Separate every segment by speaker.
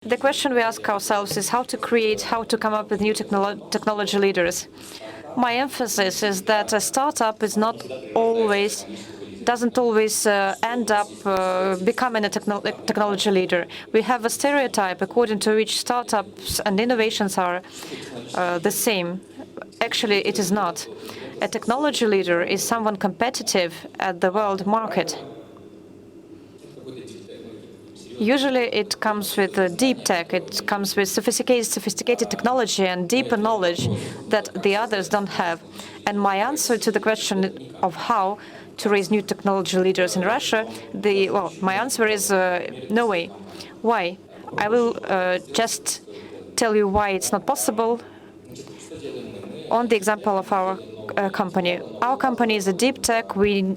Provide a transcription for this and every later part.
Speaker 1: The question we ask ourselves is how to come up with new technology leaders. My emphasis is that a startup doesn't always end up becoming a technology leader. We have a stereotype according to which startups and innovations are the same. Actually, it is not. A technology leader is someone competitive at the world market. Usually it comes with deep tech, it comes with sophisticated technology and deeper knowledge that the others don't have. And my answer to the question of how to raise new technology leaders in Russia, my answer is no way. Why? I will just tell you why it's not possible on the example of our company. Our company is a deep tech. We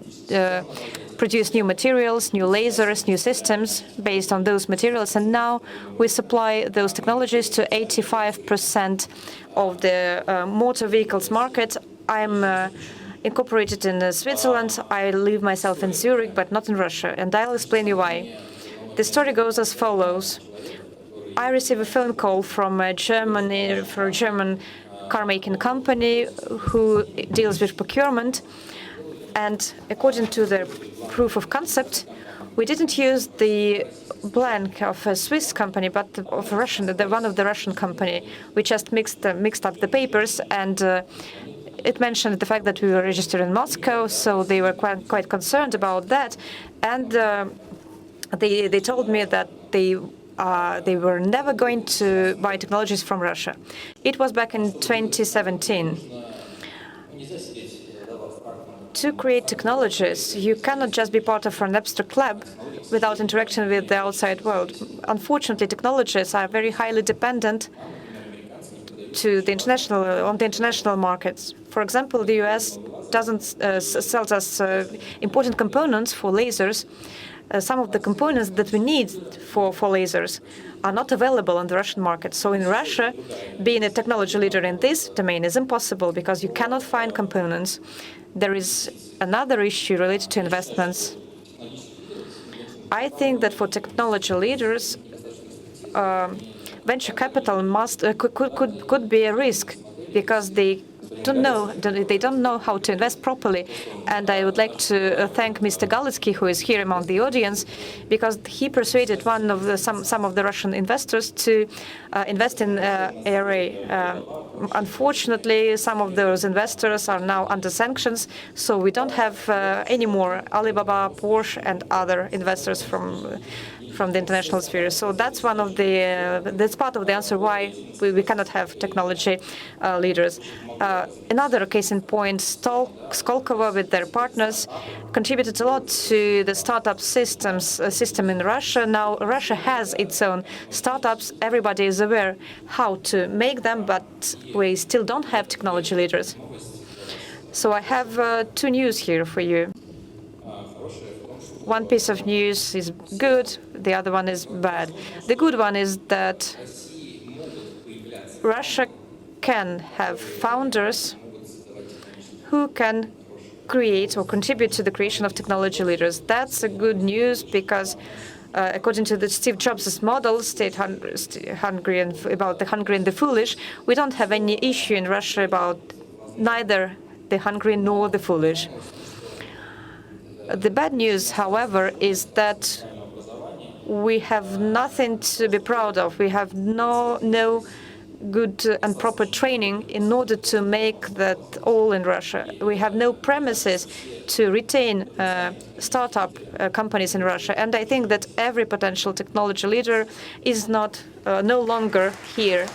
Speaker 1: produce new materials, new lasers, new systems based on those materials, and now we supply those technologies to 85% of the motor vehicles market. I'm incorporated in Switzerland. I live myself in Zurich, but not in Russia, and I'll explain you why. The story goes as follows. I receive a phone call from a German car-making company who deals with procurement. And according to the proof of concept, we didn't use the blank of a Swiss company, but of a one of the Russian company. We just mixed up the papers, and it mentioned the fact that we were registered in Moscow, so they were quite concerned about that. And they told me that they were never going to buy technologies from Russia. It was back in 2017. To create technologies, you cannot just be part of an abstract lab without interaction with the outside world. Unfortunately, technologies are very highly dependent on the international markets. For example, the US sells us important components for lasers. Some of the components that we need for lasers are not available on the Russian market. So in Russia, being a technology leader in this domain is impossible because you cannot find components. There is another issue related to investments. I think that for technology leaders, venture capital could be a risk because they don't know how to invest properly. And I would like to thank Mr. Galitsky, who is here among the audience, because he persuaded some of the Russian investors to invest in WayRay. Unfortunately, some of those investors are now under sanctions, so we don't have any more Alibaba, Porsche, and other investors from the international sphere. So that's part of the answer why we cannot have technology leaders. Another case in point, Skolkovo with their partners contributed a lot to the startup system in Russia. Now Russia has its own startups. Everybody is aware how to make them, but we still don't have technology leaders. So I have two news here for you. One piece of news is good, the other one is bad. The good one is that Russia can have founders who can create or contribute to the creation of technology leaders. That's a good news because according to the Steve Jobs' model, about the hungry and the foolish, we don't have any issue in Russia about neither the hungry nor the foolish. The bad news, however, is that we have nothing to be proud of. We have no good and proper training in order to make that all in Russia. We have no premises to retain startup companies in Russia. And I think that every potential technology leader is no longer here